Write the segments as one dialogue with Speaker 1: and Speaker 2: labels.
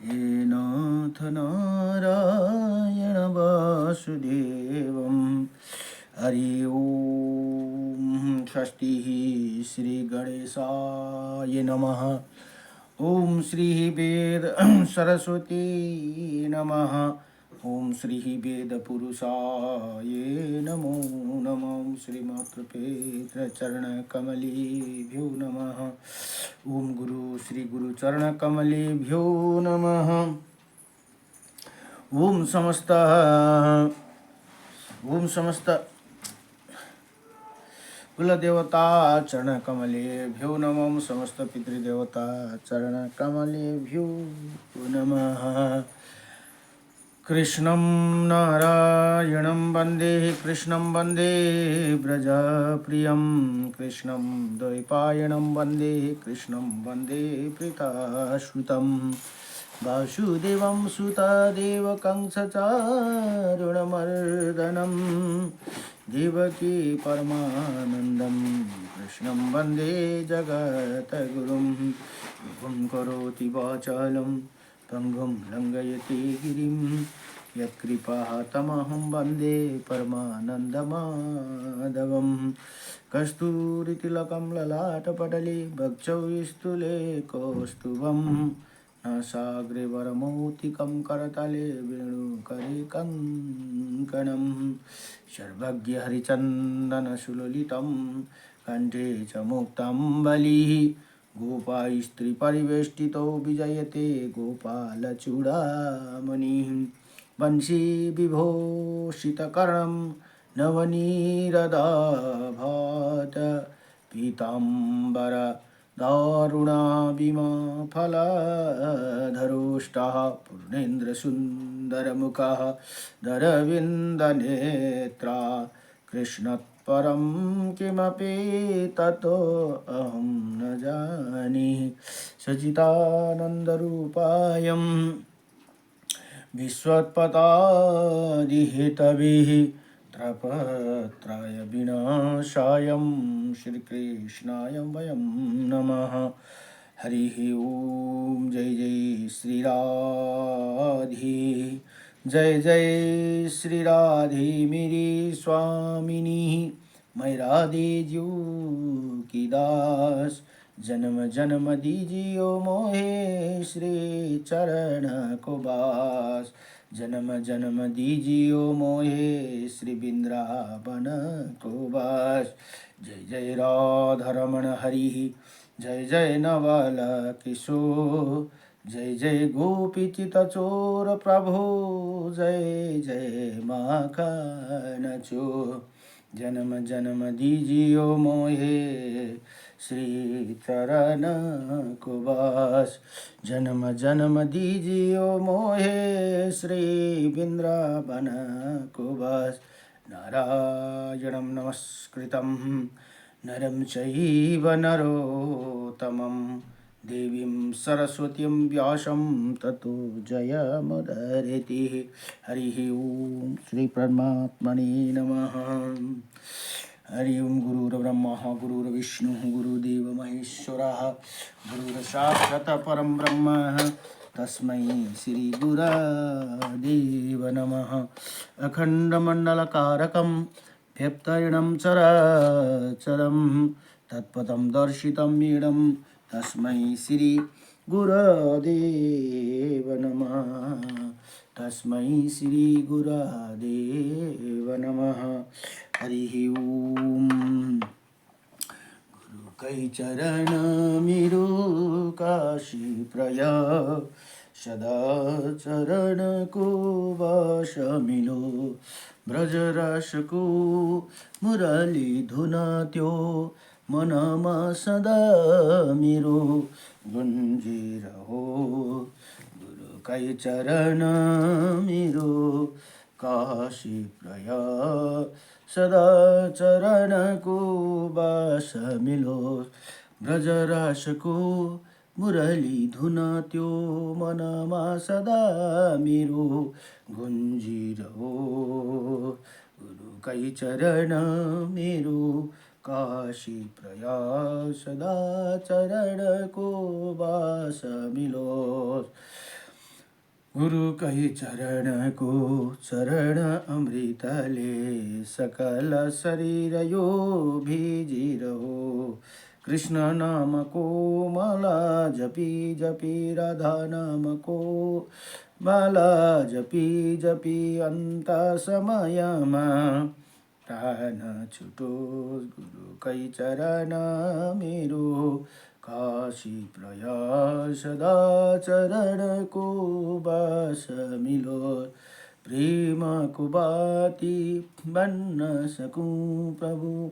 Speaker 1: हे नाथ नारायण वासुदेवं हरि ओम स्वस्ति श्री गणेशाय नमः। ओम श्री वेद सरस्वती नमः। ओम श्री वेद पुरुषाय नमो नमः। श्रीमातृपेत्र चरण कमलेभ्यो नमः। ओम गुरु श्री गुरु चरण कमलेभ्यो नमः। ओम समस्त कुलदेवता चरण कमलेभ्यो नमः। समस्त पितृदेवता चरण कमलेभ्यो नमः। कृष्णं नारायणं वन्दे कृष्णं वन्दे व्रजप्रियं कृष्णं द्वैपायनं वन्दे कृष्णं वन्दे प्रीताश्रुतं वासुदेवं सुतदेवकं सचारुणमर्दनं देवकी परमानन्दं कृष्णं वन्दे जगद्गुरुं विभुं करोति वाचालं पंगुं लंघयति गिरिं यत्कृपातमहं वन्दे परमानन्दमाधवं कस्तूरितिलकं ललाटपटले वक्षौ स्थूले कौस्तुभं नासाग्रे वरमौक्तिकं करतले वेणुकरे कङ्कणं सर्वज्ञहरिचन्दनसुललितं कण्ठे च मुक्ताम्बलिः गोपास्त्रीपरिवेष्टितो विजयते गोपालचूडामणिः वंशी विभूषितकर्णं नवनीरदाभात पीताम्बर दारुणाभिमाफलधरोष्टः पूर्णेन्द्रसुन्दरमुखः दरविन्दनेत्रा कृष्ण परं किमपि ततो अहं न जाने सच्चिदानन्दरूपायं विश्वोत्पत्यादिहेतवे त्रयविनाशाय श्रीकृष्णाय वयं नमः। हरिः ओम। जय जय श्री राधे। जय जय श्री राधे मेरी स्वामिनी। मैं राधे जू की दास। जन्म जन्म दीजियो मोहे श्री चरण को बास। जन्म जन्म दीजियो मोहे श्री वृंदावन को बास। जय जय राधा रमण हरि। जय जय नवल किशोर। जय जय गोपी चित चोर प्रभु। जय जय माखन चोर। जन्म जन्म दीजियो मोहे श्री चरण को बास। जन्म जन्म दीजियो मोहे श्री वृंदावन को बास। नारायणं नमस्कृतं नरं चैव नरोत्तमं देवीं सरस्वतीं व्यासं ततो जयमुदीरयेत्। हरिः ओम श्री परमात्मने नमः। हरि ओम। गुरुर्ब्रह्मा गुरुर्विष्णुः गुरुदेव महेश्वरः गुरुर्साक्षात् परं ब्रह्म तस्मै श्री गुरुदेव नमः। अखण्डमण्डलकारकं व्यक्तयनं चराचरं तत्पदं दर्शितं येनं तस्मै श्री गुरुदेव नमः। तस्मै श्री गुरुदेव नमः। हरिः ओम। गुरु कै चरण मेरो काशी प्रय सदा चरण को वास मिलो। ब्रजरस को मुरली धुन त्यो मनमा सदा मेरो गुन्जिरहो। गुरु कै चरण मेरो काशी प्रय सदा चरण को बास मिलो। ब्रजरस को मुरली धुन त्यो मनमा सदा मेरो गुन्जिरहो। गुरु कै चरण मेरो काशी प्रयास सदा चरण को बास मिलो। गुरु कै चरणको चरण अमृतले सकल शरीर यो भिजिरहो। कृष्ण नामको माला जपी जपी राधा नामको माला जपी जपी अन्त समयमा प्राण छुटोस् गुरु कै चरण मेरो काशी प्रयास सदा चरणको बास मिलो। प्रेम को बाती बन्न सकूं प्रभु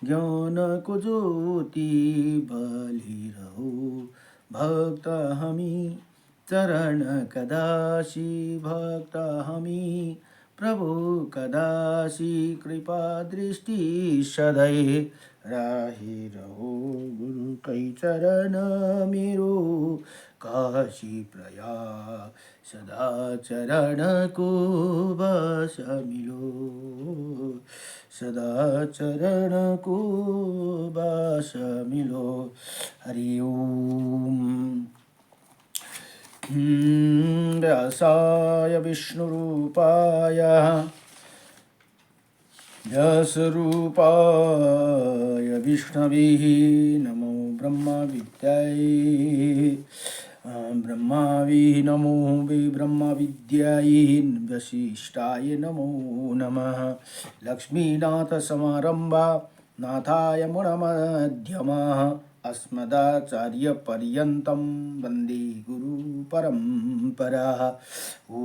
Speaker 1: ज्ञान को ज्योति बलिरहु। भक्त हमी चरण कदासी भक्त हमी प्रभु कदासी कृपा दृष्टि सधैँ राहिरहु। गुरु कै चरण मेरो काशी प्रयाग सदा चरणको बस मिलो। सदा चरणको बस मिलो। हरि ओम। व्यासाय विष्णुरूपाय व्यासरूपाय विष्णवे नमो ब्रह्मविद्यायै नमो ब्रह्मविद्यायै वसिष्ठाय नमो नमः। लक्ष्मीनाथसमारम्भा नाथाय मुनमध्यमाः अस्मदाचार्यपर्यन्तं वन्दे गुरुपरम्पराः। ॐ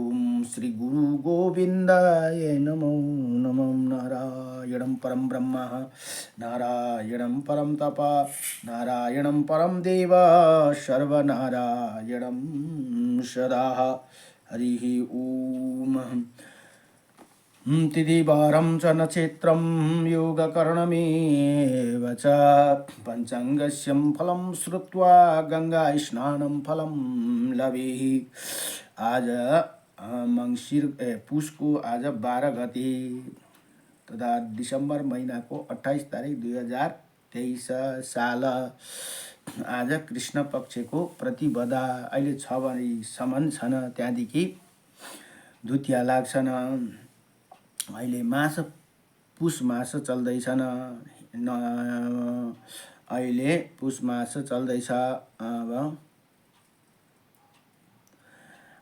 Speaker 1: श्री गुरु गोविन्दाय नमो नमः। नारायणं परं ब्रह्म नारायणं परं तप नारायणं परं देव सर्वनारायणं सदा। हरिः ॐ। तिथिवारं च नक्षत्रं योगकरणमेव च पञ्चाङ्गस्य फलं श्रुत्वा गङ्गास्नानं फलं लभेहि। आज मंसिर पुसको आज 12 गते तथा डिसेम्बर महिनाको 28 तारिक 2023 साल। आज कृष्ण पक्षको प्रतिपदा अहिले 6 बजीसम्म छन्। त्यहाँदेखि द्वितीया लाग्छन्। अहिले पुस मास चल्दैछन्। अहिले पुस मास चल्दैछ। अब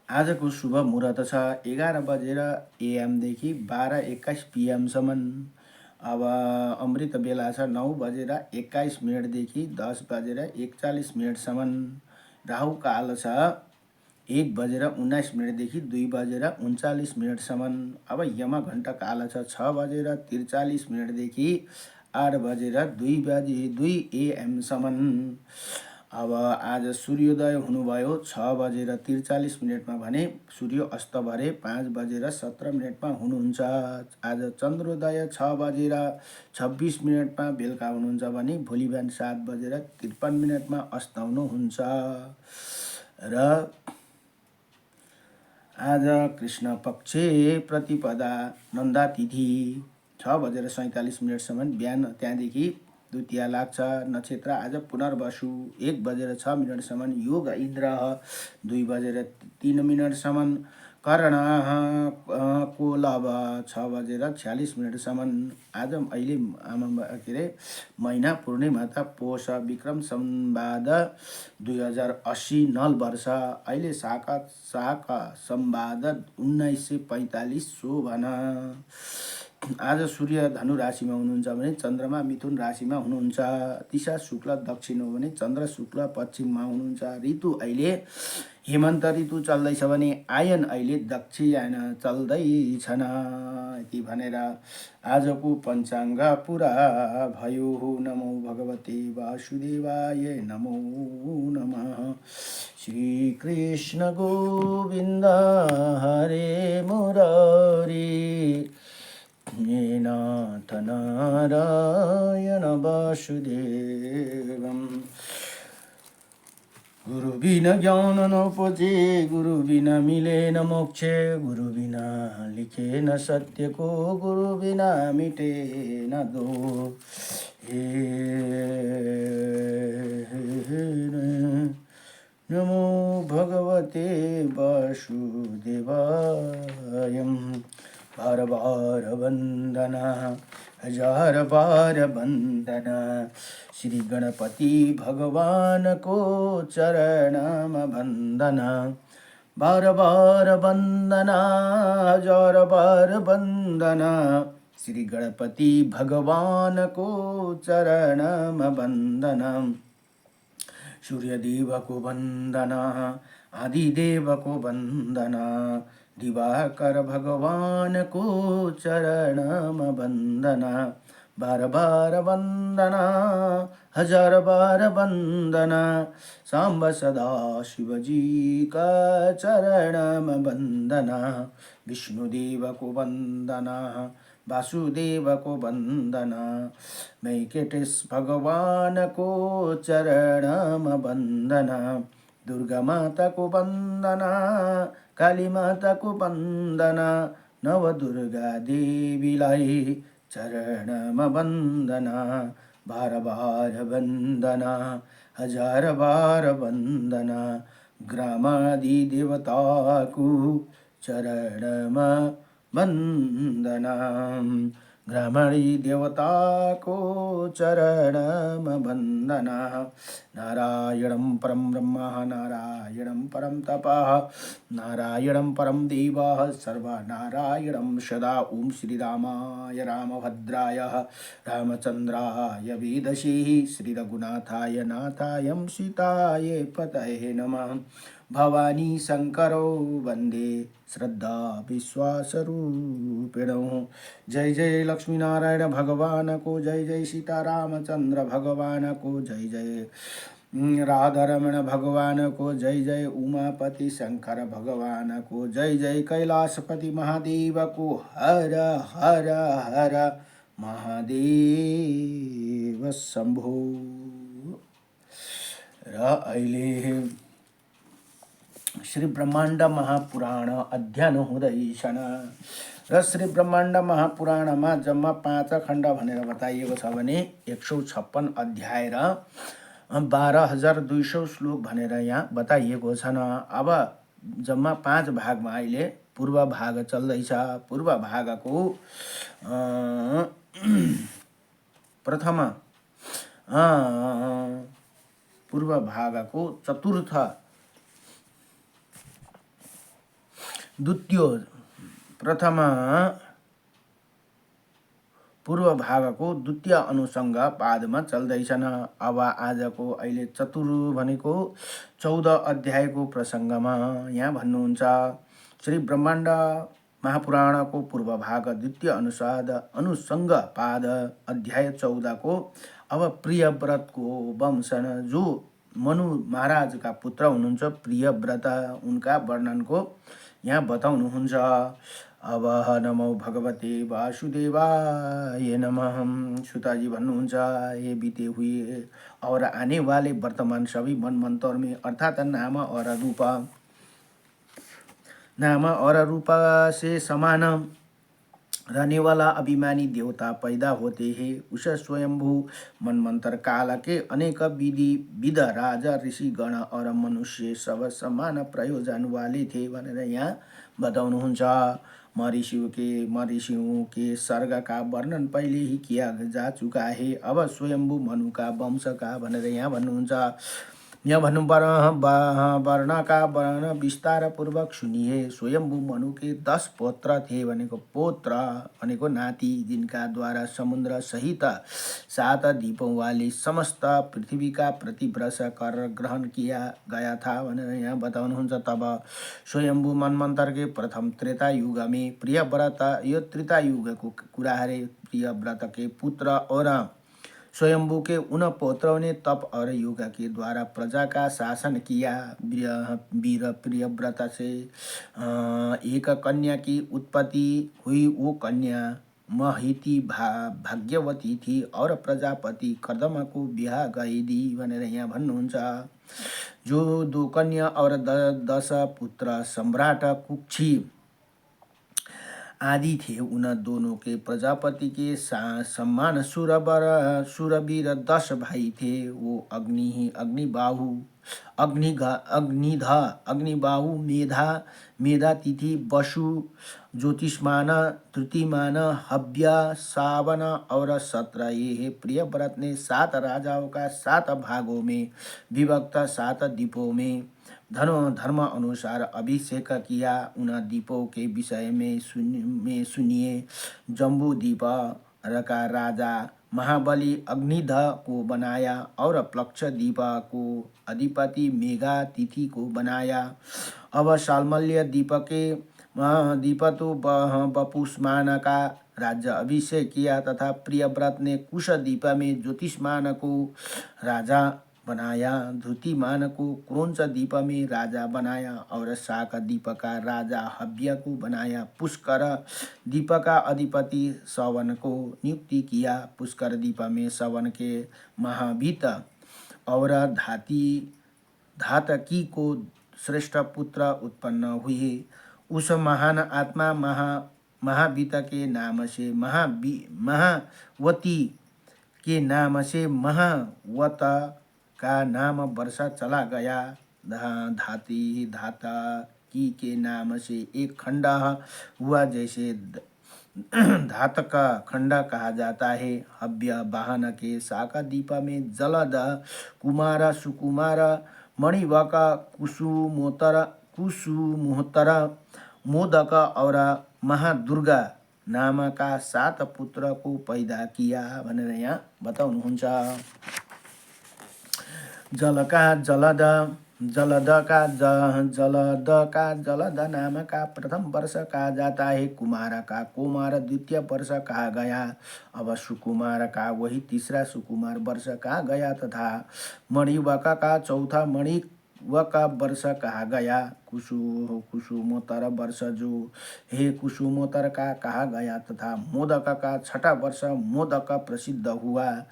Speaker 1: आजको शुभ मुहूर्त छ 11 बजेर AM देखि 12:21 PM सम्म। अब अमृत बेला छ 9 बजेर 21 मिनटदेखि 10 बजेर 41 मिनटसम्म। राहु काल छ 1 बजेर 19 मिनटदेखि 2 बजेर 39 मिनटसम्म। अब यम घण्टा काल छ 6 बजेर 43 मिनटदेखि 8 बजेर 2 AM सम्म। अब आज सूर्योदय हुनुभयो 6 बजेर 43 मिनटमा भने सूर्य अस्त भरे 5 बजेर 17 मिनटमा हुनुहुन्छ। आज चन्द्रोदय 6 बजेर 26 मिनटमा बेलुका हुनुहुन्छ भने भोलि बिहान 7 बजेर 53 मिनटमा अस्ताउनुहुन्छ। र आज कृष्ण पक्ष प्रतिपदा नन्दा तिथि 6 बजेर 47 मिनटसम्म बिहान। त्यहाँदेखि द्वितीया लाग्छ। नक्षत्र आज पुनर्वसु 1 बजेर 6 मिनटसम्म। योग इन्द्र 2 बजेर 3 मिनटसम्म। कर्ण कोलभ 6 बजेर 46 मिनटसम्म। आज अहिले के अरे महिना पूर्णिमा त पोष विक्रम संवाद 2080 नल वर्ष। अहिले शाक संवाद 1945 शोभना। आज सूर्य धनु राशिमा हुनुहुन्छ भने चन्द्रमा मिथुन राशिमा हुनुहुन्छ। दिशा शुक्ल दक्षिण हो भने चन्द्र शुक्ल पश्चिममा हुनुहुन्छ। ऋतु अहिले हेमन्त ऋतु चल्दैछ भने आयन अहिले दक्षिण चल्दैछन्। यति भनेर आजको पञ्चाङ्ग पुरा भयो। नमो भगवते वासुदेवाय नमो नमः। श्री कृष्ण गोविन्द हरे मुरारी नाथ नारायण वासुदेवम्। गुरु बिना ज्ञान न उपजे गुरु बिना मिले न मोक्ष गुरु बिना लिखे न सत्य को गुरु बिना मिटे न दो। नमो भगवते वासुदेवाय। बार बार वंदना, हजार बार वंदना, श्री गणपति भगवान को चरण में वंदना। बार बार वंदना, हजार बार वंदना, श्री गणपति भगवान को चरण में वंदना। सूर्यदेव को वंदना, आदिदेव को वंदना, दिवाकर भगवान को चरण में वंदना। बार बार वंदना, हजार बार वंदना, सांब सदा शिव जी का चरण में वंदना। विष्णुदेव को वंदना, वासुदेव को वंदना, वेंकटेश भगवान को चरण में वंदना। दुर्गा माता को वंदना, काली माता को वंदना, नव दुर्गा देवीलाई चरण में वंदना। बार बार वंदना, हजार बार वंदना, ग्रामादि देवता को चरण में वंदना। ग्रामणी देवता को चरण में वंदना। नारायणं परं ब्रह्म, नारायणं परं तपः, नारायणं परं देवः, सर्वनारायणं सदा। ओम श्री रामाय रामभद्राय रामचंद्राय वेदसे, श्री रघुनाथाय नाथाय सीताय पतये नमः। भवानी शंकरो वंदे श्रद्धा विश्वासरूपिणो। जय जय लक्ष्मी नारायण भगवान को जय, जय सीतारामचंद्र भगवान को जय, जय राधारमण भगवान को जय, जय उमापति शंकर भगवान को जय, जय कैलाशपति महादेव को हर हर हर महादेव शंभो। र अहिले श्री ब्रह्माण्ड महापुराण अध्ययन हुँदैछन् र श्री ब्रह्माण्ड महापुराणमा जम्मा 5 खण्ड भनेर बताइएको छ भने 156 अध्याय र 12,200 श्लोक भनेर यहाँ बताइएको छन्। अब जम्मा 5 भागमा अहिले पूर्व भाग चल्दैछ। पूर्व भागको प्रथम पूर्व भागको चतुर्थ द्वितीय प्रथम पूर्व भागको द्वितीय अनुसंग पादमा चल्दैछन्। अब आजको अहिले चतुर भनेको 14 अध्यायको प्रसङ्गमा यहाँ भन्नुहुन्छ। श्री ब्रह्माण्ड महापुराणको पूर्व भाग द्वितीय अनुसंग पाद अध्याय 14 को अब प्रियव्रतको वंशन जो मनु महाराजका पुत्र हुनुहुन्छ प्रियव्रत, उनका वर्णनको यहाँ बताउनुहुन्छ। अब नमो भगवते वासुदेवाय नमः। सुताजी भन्नुहुन्छ, ये बीते हुए और आने वाले वर्तमान सभी मनमंत्र में अर्थात नाम और रूप से समान रहने वाला अभिमानी देवता पैदा होते हैं। उस स्वयंभू मनमंत्र काल के अनेक विध राजा ऋषि गण और मनुष्य सब समान प्रयोजन वाले थे भनेर यहाँ बताउनुहुन्छ। मरीषियों के सर्ग का वर्णन पहले ही किया जा चुका है। अब स्वयंभू मनु का वंश का भनेर यहाँ भन्नुहुन्छ। यहाँ भन्नु वर्ण का वर्ण विस्तार पूर्वक सुनिए। स्वयंभू मनु के 10 पुत्र थे भनेको पुत्र भनेको नाति, जिनका द्वारा समुद्र सहित 7 द्वीपों वाली समस्त पृथ्वी का प्रतिवर्ष कर ग्रहण किया गया था भनेर यहाँ बताउनुहुन्छ। तब स्वयंभू मनमंत्र के प्रथम त्रेता युग में प्रियव्रत, यो त्रेता युग को कुरा है, प्रियव्रत के पुत्र और स्वयंभू के उन पुत्रों ने तप और योग के द्वारा प्रजा का शासन किया। वीर प्रियव्रत से एक कन्या की उत्पत्ति हुई। वो कन्या महिति भाग्यवती थी और प्रजापति कर्दम को ब्याह गई दी भनेर यहाँ भन्नुहुन्छ। जो 2 कन्या और 10 पुत्र सम्राट कुक्षी आदि थे, उन दोनों के प्रजापति के सम्मान सूरवीर 10 भाई थे। वो अग्निबाहु अग्निध अग्निबाहु मेधा मेधातिथि वसु ज्योतिष्मान तृतीमान हव्य सावन और 17 ये है प्रिय व्रत ने 7 राजाओं का 7 भागों में विभक्त 7 दीपों में धर्म अनुसार अभिषेक किया। उन दीपों के विषय में सुनिए। जम्बू दीप का राजा महाबली अग्निध को बनाया और प्लक्ष दीप को अधिपति मेघातिथि को बनाया। अब शाल्मल्य दीप तो बपुष्मान का राज्य अभिषेक किया तथा प्रियव्रत ने कुश दीप में ज्योतिष्मान को राजा बनाया। धृतिमान को क्रोंच दीप में राजा बनाया और शाक दीप का राजा हव्य को बनाया। पुष्कर दीप का अधिपति सवन को नियुक्ति किया। पुष्कर दीप में सवन के महाभीत और धातकी को श्रेष्ठ पुत्र उत्पन्न हुए। उस महान आत्मा महाभीत के नाम से महावती के नाम से महावत का नाम वर्षा चला गया। धातकी के नाम से एक खंड हुआ, जैसे धातक का खंड कहा जाता है। हव्य वाहन के शाखा दीप में जलद कुमार सुकुमार मणिवक कुसुमोत्तर मोदक और महादुर्गा नाम का 7 पुत्र को पैदा किया भनेर यहाँ बताउनुहुन्छ। जल का जलद नाम का प्रथम वर्ष कहा जाता है। कुमार का कुमार द्वितीय वर्ष कहा गया। अब सुकुमार का वही तीसरा सुकुमार वर्ष कहा गया तथा मणिवक का चौथा मणिवक वर्ष कहा गया। कुसुमोत्तर वर्ष जो है कुसुमोत्तर का कहा गया तथा मोदक का छठा वर्ष मोदक प्रसिद्ध हुआ।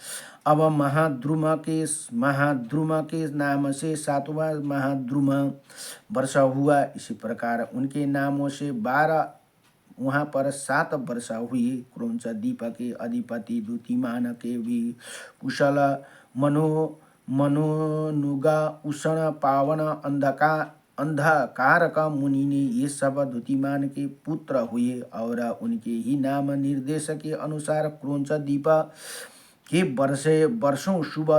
Speaker 1: अब महाद्रुम के नाम से 7वां महाद्रुम वर्ष हुआ। इसी प्रकार उनके नामों से 12 वहाँ पर 7 वर्ष हुई। क्रोंच दीप के अधिपति द्युतिमान के भी कुशल मनोनुगा उषण पावन अंधकार का मुनि ने ये सब द्युतिमान के पुत्र हुए और उनके ही नाम निर्देश के अनुसार क्रोंच दीप के वर्षों शुभ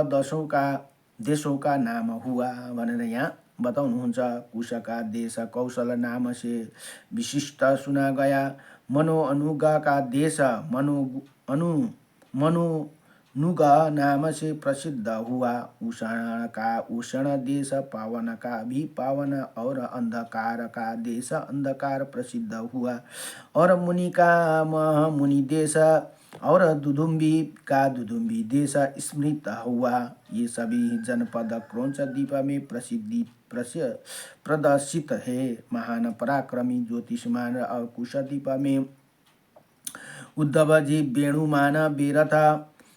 Speaker 1: देशों का नाम हुआ भनेर यहाँ बताउनुहुन्छ। कुश का देश कौशल नाम से विशिष्ट सुना गया। मनोनुगा का देश मनुनुगा नाम से प्रसिद्ध हुआ। उषण का उषण देश पावन का भी पावन और अंधकार का देश अंधकार प्रसिद्ध हुआ। और मुनि का मुनि देश और दुदुम्बी का दुदुम्बी देश स्मृत हुआ। ये सभी जनपद क्रोंच द्वीप में प्रदर्शित है। महान पराक्रमी ज्योतिषमान और कुश द्वीप में उद्धव जी वेणुमान बेरथ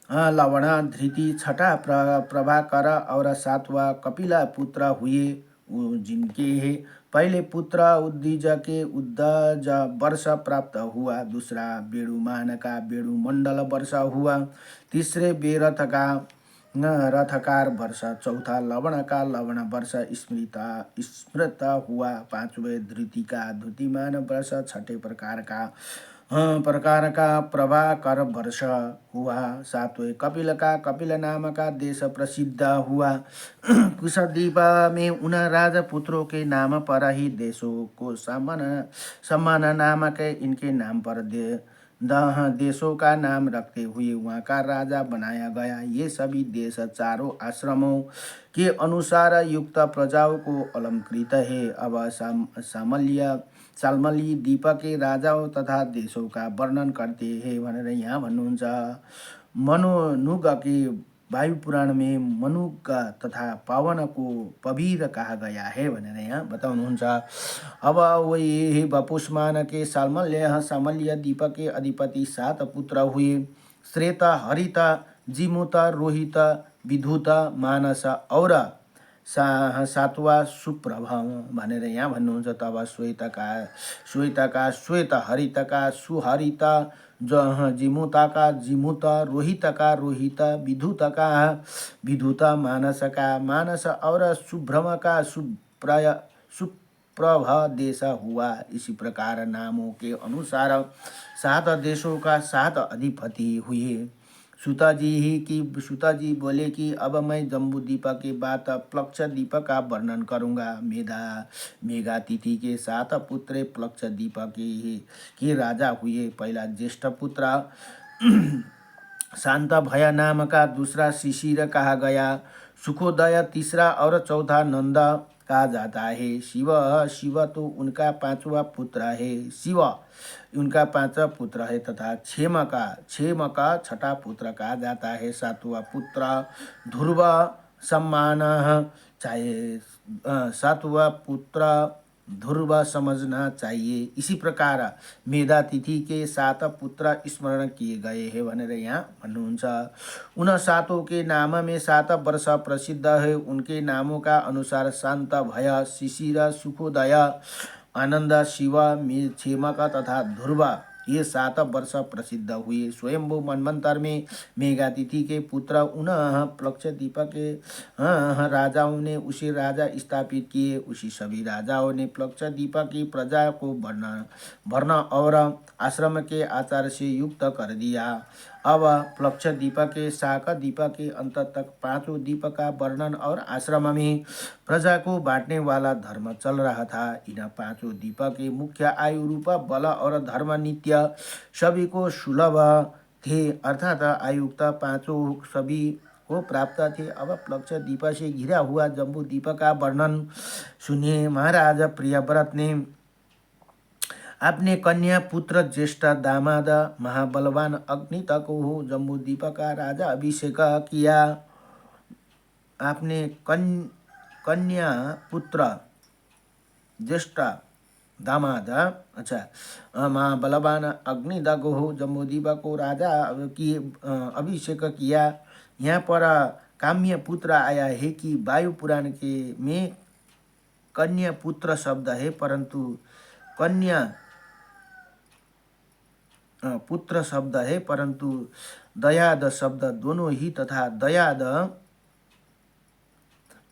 Speaker 1: लवणा धृति छठा प्रभाकर और 7वां कपिला पुत्र हुए। जिनके पहले पुत्र उद्दीज के उद्दज वर्ष प्राप्त हुआ। दूसरा वेणुमान का वेणुमंडल वर्ष हुआ। तीसरे बेरथ का रथकार वर्ष। चौथा लवण का लवण वर्ष स्मृत हुआ। 5वें धृति का धृतिमान वर्ष। छठे प्रकार का प्रभाकर वर्ष हुआ। 7वें कपिल का कपिल नाम का देश प्रसिद्ध हुआ। कुशद्वीप में उन राजपुत्रों के नाम पर ही देशों को सम्मान नाम के इनके नाम पर देशों का नाम रखते हुए वहाँ का राजा बनाया गया। ये सभी देश चारों आश्रमों के अनुसार युक्त प्रजाओं को अलंकृत है। अब शाल्मली द्वीप के राजाओं तथा देशों का वर्णन करते हैं भनेर यहाँ भन्नुहुन्छ। मनोनुग के वायु पुराण में मनुग तथा पावन को पवीर कहा गया है भनेर यहाँ बताउनुहुन्छ। अब वही बपुष्मान के शाल्मल्य द्वीप के अधिपति 7 पुत्र हुए। श्वेत हरित जिमुत रोहित विधुत मानस और सातवा सुप्रभम भनेर यहाँ भन्नुहुन्छ। तब श्वेतका श्वेत, हरितका सुहरित, जिमुतका जिमुत, रोहितका रोहित, विधुतका विधुत, मानसका मानस और सुभ्रमका सुप्रभ देश हुआ। इसी प्रकार नामों के अनुसार 7 देशों का 7 अधिपति हुए। सूता जी बोले कि अब मैं जम्बू द्वीप के बाद प्लक्ष द्वीप का वर्णन करूंगा। मेघातिथि के 7 पुत्र प्लक्ष द्वीप के राजा हुए। पहला ज्येष्ठ पुत्र शांत भय नाम का, दूसरा शिशिर कहा गया, सुखोदय तीसरा और चौथा नंद कहा जाता है। शिव तो उनका 5वां पुत्र है। शिव उनका 5वां पुत्र है तथा क्षेम का 6ठा पुत्र कहा जाता है। 7वां पुत्र ध्रुव सम्मान चाहिए। 7वां पुत्र ध्रुव समझना चाहिए। इसी प्रकार मेधातिथि के 7 पुत्र स्मरण किए गए हैं भनेर यहाँ भन्नुहुन्छ। उन 7 के नाम में 7 वर्ष प्रसिद्ध है। उनके नामों का अनुसार शांत भय, शिशिर, सुखोदय, आनंद, शिव, क्षेमक तथा ध्रुव ये 7 वर्ष प्रसिद्ध हुए। स्वयंभू मनवंतर में मेघातिथि के पुत्र उन प्लक्ष द्वीप के राजाओं ने उसे राजा स्थापित किए। उसी सभी राजाओं ने प्लक्ष द्वीप की प्रजा को वर्ण और आश्रम के आचार से युक्त कर दिया। अब प्लक्ष द्वीप के शाक द्वीप के अंत तक 5 द्वीप का वर्णन और आश्रम में प्रजा को बांटने वाला धर्म चल रहा था। इन 5 द्वीप के मुख्य आयु रूप बल और धर्म नित्य सभी को सुलभ थे, अर्थात आयुक्त 5 सभी को प्राप्त थे। अब प्लक्ष द्वीप से घिरा हुआ जम्बू द्वीप का वर्णन सुनिए। महाराज प्रियव्रत ने अपने कन्या पुत्र ज्येष्ठ दामाद महाबलवान अग्नितक को जम्बू द्वीप का राजा अभिषेक किया। आपने कन्या पुत्र ज्येष्ठ दामाद महाबलवान अग्निदक हो जम्बू द्वीप को राजा की अभिषेक किया। यहाँ पर काम्य पुत्र आया है कि वायु पुराण के में कन्या पुत्र शब्द है, परंतु कन्या पुत्र शब्द है, परंतु दयाद शब्द दोनों ही तथा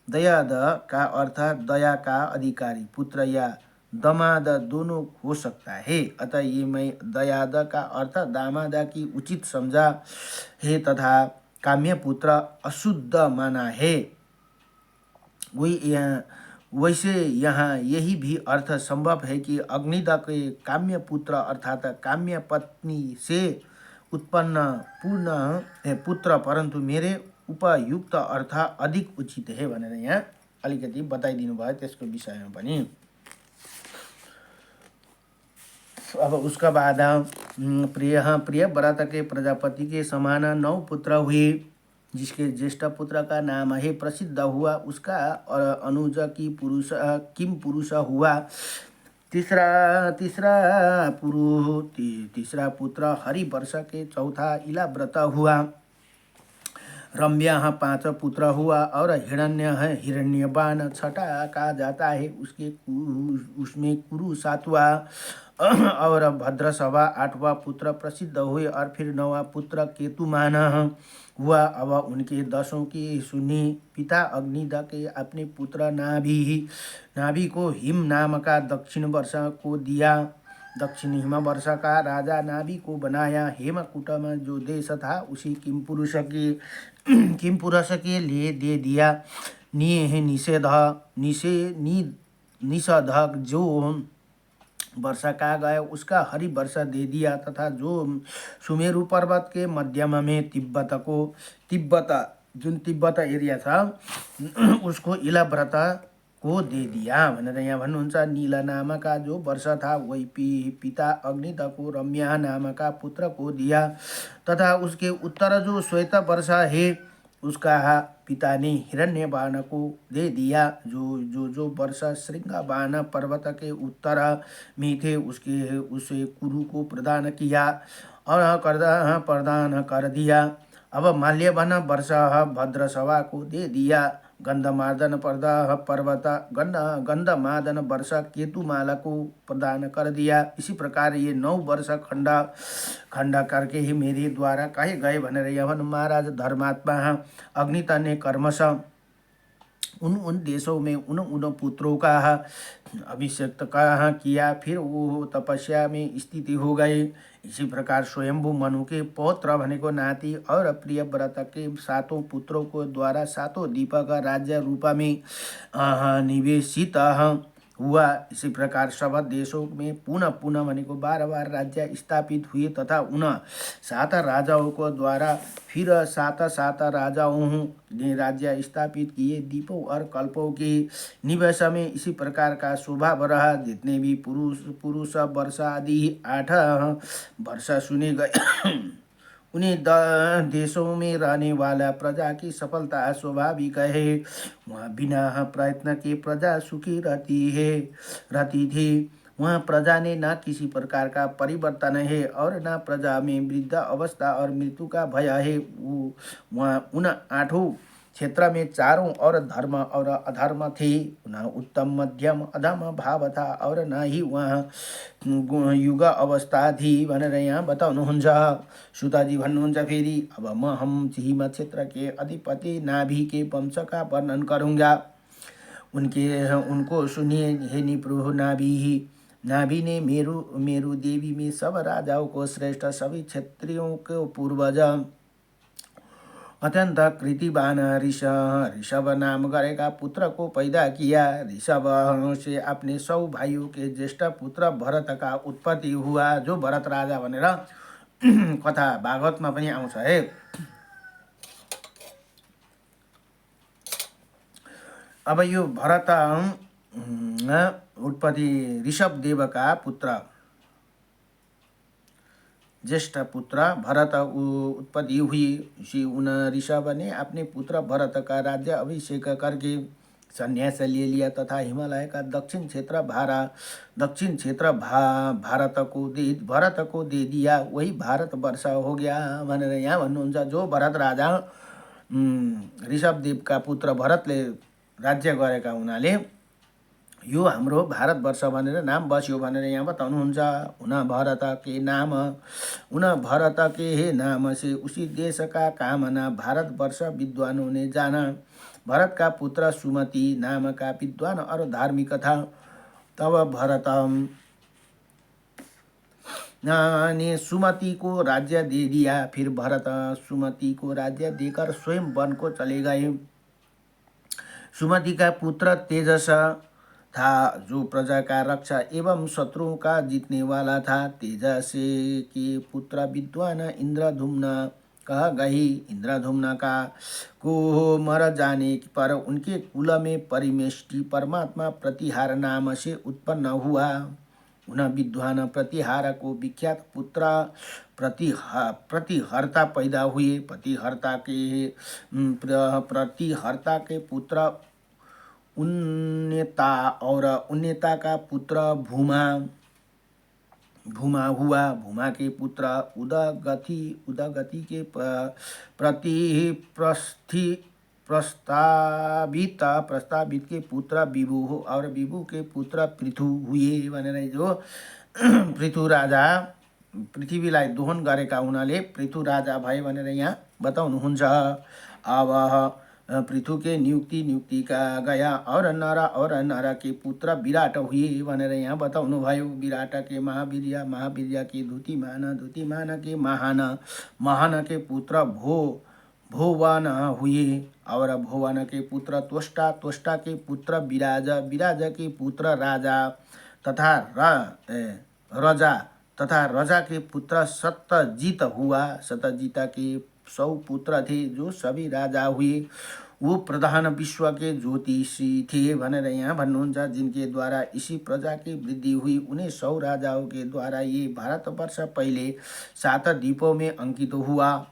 Speaker 1: दयाद का अर्थ दया का अधिकारी पुत्र या दमाद दोनों हो सकता है। अतः ये मैं दयाद का अर्थ दामादा की उचित समझा है तथा काम्य पुत्र अशुद्ध माना है। वैसे यहाँ यही भी अर्थ संभव है कि अग्निदक के काम्य पुत्र अर्थात काम्य पत्नी से उत्पन्न पूर्ण है पुत्र, परंतु मेरे उपयुक्त अर्थ अधिक उचित है भनेर यहाँ अलिकति बताइदिनु भयो त्यसको विषयमा पनि। अब उसका बाद प्रिय व्रत के प्रजापति के समान 9 पुत्र हुए, जिसके ज्येष्ठ पुत्र का नाम है प्रसिद्ध हुआ। उसका और अनुज की किम पुरुष हुआ। तीसरा पुत्र हरिवर्ष के चौथा इलाव्रत हुआ। रम्या 5 पुत्र हुआ और हिरण्यबान 6ठा कहा जाता है। उसमें कुरु 7वां और भद्रसभा 8वां पुत्र प्रसिद्ध हुए और फिर 9वां पुत्र केतुमान हुआ। अब उनके 10 की सुनी। पिता अग्निदक के अपने पुत्र नाभि को हिम नाम का दक्षिण वर्ष को दिया। दक्षिण हिम वर्ष का राजा नाभि को बनाया। हेमकूट में जो देश था उसी किमपुरुष के लिए दे दिया। निषेध जो वर्षा का गया उसका हरि वर्षा दे दिया तथा जो सुमेरु पर्वत के मध्यम में तिब्बत एरिया था उसको इलाव्रत को दे दिया भनेर यहाँ भन्नुहुन्छ। नील नाम का जो वर्ष था वही पिता अग्निदक को रम्या नाम का पुत्र को दिया तथा उसके उत्तर जो श्वेत वर्ष है उसका पिता ने हिरण्यबान को दे दिया। जो वर्ष श्रृंगबान पर्वत के उत्तर में थे उसे कुरु को प्रदान किया और प्रदान कर दिया। अब माल्यवान वर्ष भद्रसभा को दे दिया। गंधमादन पर्वत गंधमादन वर्ष केतुमाला को प्रदान कर दिया। इसी प्रकार ये 9 वर्ष खंड खंड करके ही मेरे द्वारा कहे गए भनेर यवन महाराज धर्मात्मा अग्नितन्य कर्मश उन देशों में उन पुत्रों का अभिषेक किया। फिर वो तपस्या में स्थिति हो गए। इसी प्रकार स्वयंभू मनु के पौत्र भनेको नाति और प्रिय व्रत के 7 पुत्रों को द्वारा 7 दीपक राज्य रूप में निवेशित हुआ। इसी प्रकार सब देशों में पुनः पुनः भनेको 12 राज्य स्थापित हुए तथा उन 7 राजाओं को द्वारा फिर 7 राजाओं ने राज्य स्थापित किए। दीपों और कल्पों के निवेश में इसी प्रकार का स्वभाव रहा। जितने भी पुरुष वर्ष आदि 8 वर्ष सुने गए उन्हीं देशों में रहने वाला प्रजा की सफलता स्वाभाविक है। वहाँ बिना प्रयत्न के प्रजा सुखी रहती थी। वहाँ प्रजा ने न किसी प्रकार का परिवर्तन है और न प्रजा में वृद्ध अवस्था और मृत्यु का भय है। वहाँ उन 8 क्षेत्र में चारों और धर्म और अधर्म थे। न उत्तम मध्यम अधम भाव था और न ही वहाँ युग अवस्था थी भनेर यहाँ बताउनुहुन्छ। सुताजी भन्नुहुन्छ फेरि अब हम हिम क्षेत्र के अधिपति नाभि के वंश का वर्णन करूँगा। उनको सुनिए हे निप्रभु। नाभि ने मेरु देवी में सब राजाओं को श्रेष्ठ सभी क्षत्रियों को पूर्वज अत्यंत कृतिवान ऋषभ नाम गरेका पुत्र को पैदा किया। ऋषभ से अपने 100 भाइयों के ज्येष्ठ पुत्र भरत का उत्पत्ति हुआ। जो भरत राजा भनेर कथा भागवतमा पनि आउँछ है। अब यो भरत उत्पत्ति ऋषभ देवका पुत्र ज्येष्ठ पुत्र भरत उत्पत्ति हुई। इसी उन ऋषभ ने अपने पुत्र भरत का राज्य अभिषेक करके संन्यास ले लिया तथा हिमालय का दक्षिण क्षेत्र भारत को दे दिया। वही भारत वर्ष हो गया भनेर यहाँ भन्नुहुन्छ। जो भरत राजा ऋषभ देव का पुत्र भरतले राज्य गरेका हुनाले यो हाम्रो भारतवर्ष भनेर नाम बस्यो भनेर यहाँ बताउनुहुन्छ। उन भरत के नाम से उसी देश का कामना भारतवर्ष विद्वानों ने जाना। भरत का पुत्र सुमति नाम का विद्वान और धार्मिक था। तब भरत ने सुमति को राज्य दे दिया। फिर भरत सुमति को राज्य देकर स्वयं वन को चले गए। सुमति का पुत्र तेजस था जो प्रजा का रक्षा एवं शत्रुओं का जीतने वाला था। तेजस के पुत्र विद्वान इंद्रधुम्न कह गई। इंद्रधुम्न का को मर जाने पर उनके कुल में परिमेष्टि परमात्मा प्रतिहार नाम से उत्पन्न हुआ। उन विद्वान प्रतिहार को विख्यात पुत्र प्रतिहर्ता पैदा हुए। प्रतिहर्ता के पुत्र उन्नेता और उन्नेता का पुत्र भूमा हुआ। भूमा के पुत्र उदगति के प्रस्तावित के पुत्र विभु हो और विभु के पुत्र पृथु हुए भनेर जो पृथु राजा पृथ्वीलाई दोहन गरेका हुनाले पृथु राजा भए भनेर यहाँ बताउनुहुन्छ। अब पृथु के नियुक्ति का गया और नर के पुत्र विराट हुए भनेर यहाँ बताउनु भयो। विराट के महावीर्य के धुतिमान के महान के पुत्र भोवन हुए और भोवन के पुत्र त्वष्टा के पुत्र विराज के पुत्र राजा तथा रजा के पुत्र सत्यजीत हुआ। सत्यजीता के 100 पुत्र थे जो सभी राजा हुए। वो प्रधान विश्व के ज्योतिषी थे भनेर यहाँ भन्नुहुन्छ। जिनके द्वारा इसी प्रजा की वृद्धि हुई। उन्हें 100 राजाओं के द्वारा ये भारतवर्ष पहले 7 द्वीपों में अंकित हुआ।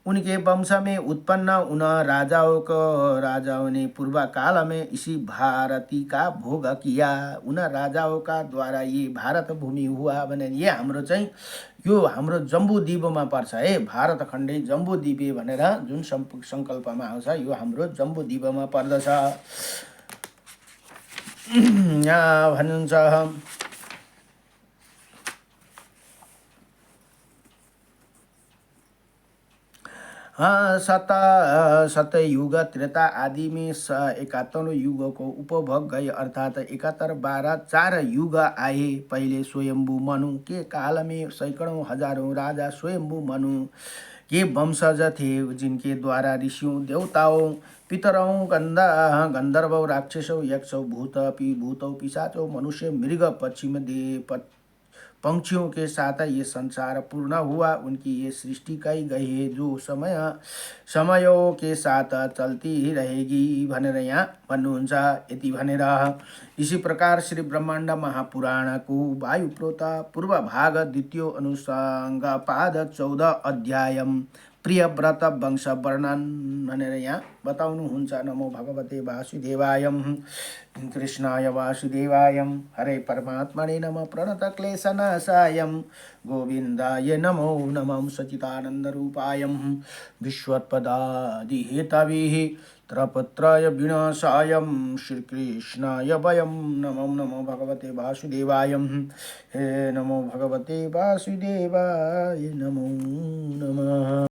Speaker 1: उनके वंश में उत्पन्न उन राजाओं ने पूर्व काल में इसी भारती का भोग किया। उन राजाओं का द्वारा ये भारत भूमि हुआ भने ये हाम्रो चाहिँ यो हाम्रो जम्बूद्वीपमा पर्छ है। भारत खण्डै जम्बूद्वीपे भनेर जुन सङ्कल्पमा आउँछ यो हाम्रो जम्बूद्वीपमा पर्दछ। यहाँ भन्नुहुन्छ सतयुग त्रेता आदि में 71 युग को उपभोग गए अर्थात 71 12 4 युग आए। पहले स्वयंभू मनु के काल में सैकड़ों हजारों राजा स्वयंभू मनु के वंशज थे, जिनके द्वारा ऋषियों देवताओं पितरों गंधर्वों राक्षसों यक्षों भूतों पिशाचों मनुष्य मृग पंक्षियों के साथ ये संसार पूर्ण हुआ। उनकी ये सृष्टि कई गई है जो समयों के साथ चलती ही रहेगी भनेर यहाँ भन्नुहुन्छ। यति भनेर इसी प्रकार श्री ब्रह्माण्ड महापुराण को वायुप्रोत पूर्व भाग द्वितीय अनुसंग पाद 14 अध्याय प्रियव्रत वंश वर्णन भनेर यहाँ बताउनुहुन्छ। नमो भगवते वासुदेवाय कृष्णाय वासुदेवाय हरे परमात्मने नमः प्रणत क्लेशनाशाय गोविन्दाय नमो नमः सच्चिदानंद रूपाय विश्वोत्पत्तिहेतवे त्रयपुत्राय विनाशाय श्रीकृष्णाय वयं नमो नमो भगवते वासुदेवाय। हे नमो भगवते वासुदेवाय नमो नमः।